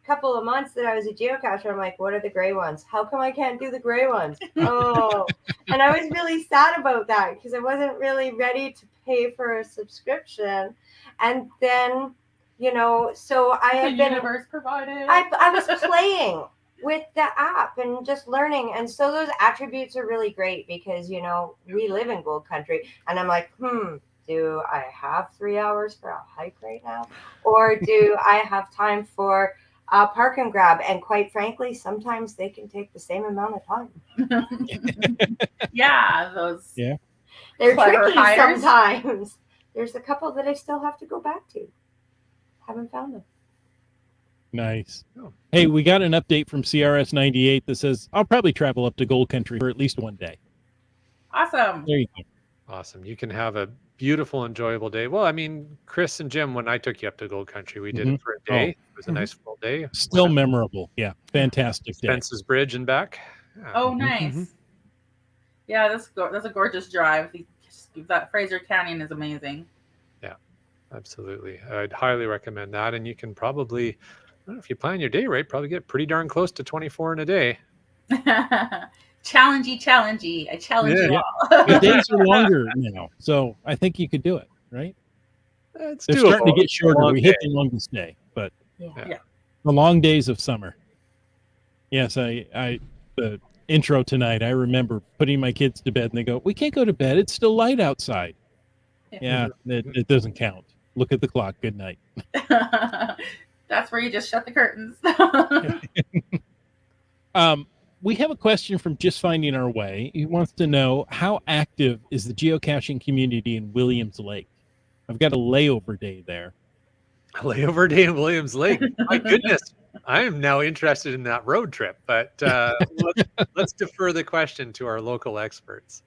couple of months that I was a geocacher, I'm like, what are the gray ones? How come I can't do the gray ones? Oh, and I was really sad about that because I wasn't really ready to pay for a subscription. And then, so I The have been, universe provided. I was playing with the app and just learning. And so those attributes are really great because, we live in gold country and I'm like, do I have 3 hours for a hike right now? Or do I have time for a park and grab? And quite frankly, sometimes they can take the same amount of time. Yeah, those. Yeah. They're Clever tricky hires. sometimes. There's a couple that I still have to go back to. Haven't found them. Nice. Oh. Hey, we got an update from CRS 98 that says I'll probably travel up to Gold Country for at least one day. Awesome. There you go. Awesome. You can have a beautiful, enjoyable day. Well, I mean, Chris and Jim, when I took you up to Gold Country, we did it for a day. It was a nice full day. Still Went up memorable. Yeah. Fantastic day. Spence's Bridge and back. Yeah. Oh, nice. Yeah, that's a gorgeous drive. That Fraser Canyon is amazing. Absolutely. I'd highly recommend that. And you can probably, I don't know, if you plan your day right, probably get pretty darn close to 24 in a day. Challengey. I challenge you Yeah. all. The days are longer now, so I think you could do it, right? It's They're doable. starting to get shorter. Long We hit day. the longest day, but Yeah. the long days of summer. Yes, I the intro tonight, I remember putting my kids to bed and they go, "We can't go to bed. It's still light outside." Yeah, it doesn't count. Look at the clock. Good night. That's where you just shut the curtains. We have a question from Just Finding Our Way. He wants to know, how active is the geocaching community in Williams Lake? I've got a layover day there. Layover day in Williams Lake. My goodness. I am now interested in that road trip, but let's defer the question to our local experts.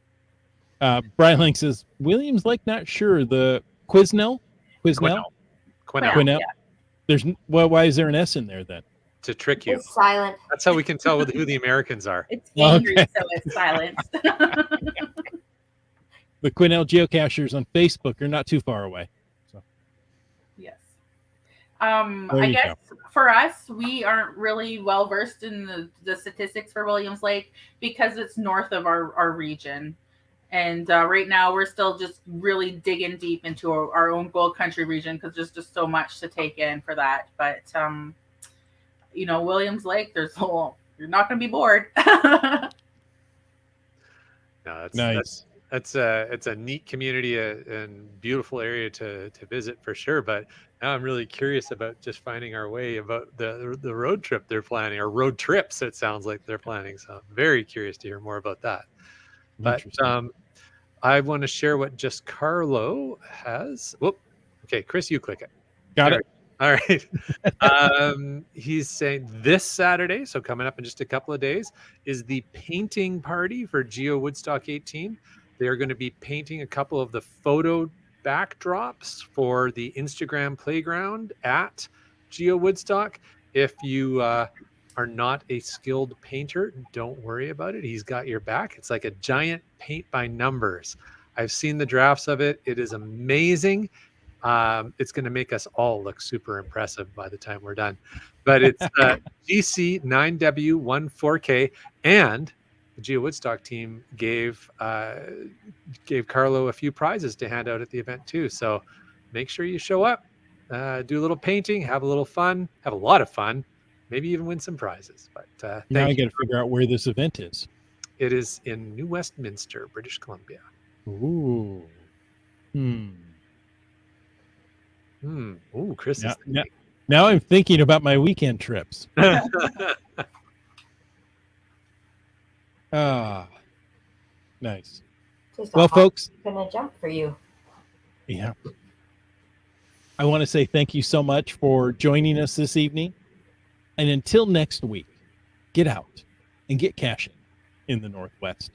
Brian Link says, Williams Lake, not sure. The Quizno? Quinnell. Quinnell. Yeah. There's why is there an S in there then? To trick you. It's silent. That's how we can tell who the Americans are. It's angry, Okay. so it's silenced. The Quinnell geocachers on Facebook are not too far away. Yes. There I you guess for us, we aren't really well versed in the statistics for Williams Lake because it's north of our region. And right now, we're still just really digging deep into our own Gold Country region because there's just so much to take in for that. But, Williams Lake, you're not going to be bored. No, that's Nice. it's a neat community and beautiful area to visit for sure. But now I'm really curious about just finding our way about the road trip they're planning, or road trips. It sounds like they're planning. So I'm very curious to hear more about that. But Interesting. I want to share what Just Carlo has. Whoop. Okay, Chris, you click it. Got it. All right. He's saying this Saturday, so coming up in just a couple of days, is the painting party for Geo Woodstock 18. They're going to be painting a couple of the photo backdrops for the Instagram playground at Geo Woodstock. If you are not a skilled painter, don't worry about it. He's got your back. It's like a giant paint by numbers. I've seen the drafts of it. It is amazing. It's going to make us all look super impressive by the time we're done. But it's GC 9W14K, and the Geo Woodstock team gave Carlo a few prizes to hand out at the event too. So make sure you show up, do a little painting, have a little fun, have a lot of fun, maybe even win some prizes. But Now I thank got you. to figure out where this event is. It is in New Westminster, British Columbia. Ooh. Ooh, Chris Now, is thinking. now I'm thinking about my weekend trips. Ah, nice. Just Well, a hop folks, and a jump for you. yeah. I want to say thank you so much for joining us this evening. And until next week, get out and get caching in the Northwest.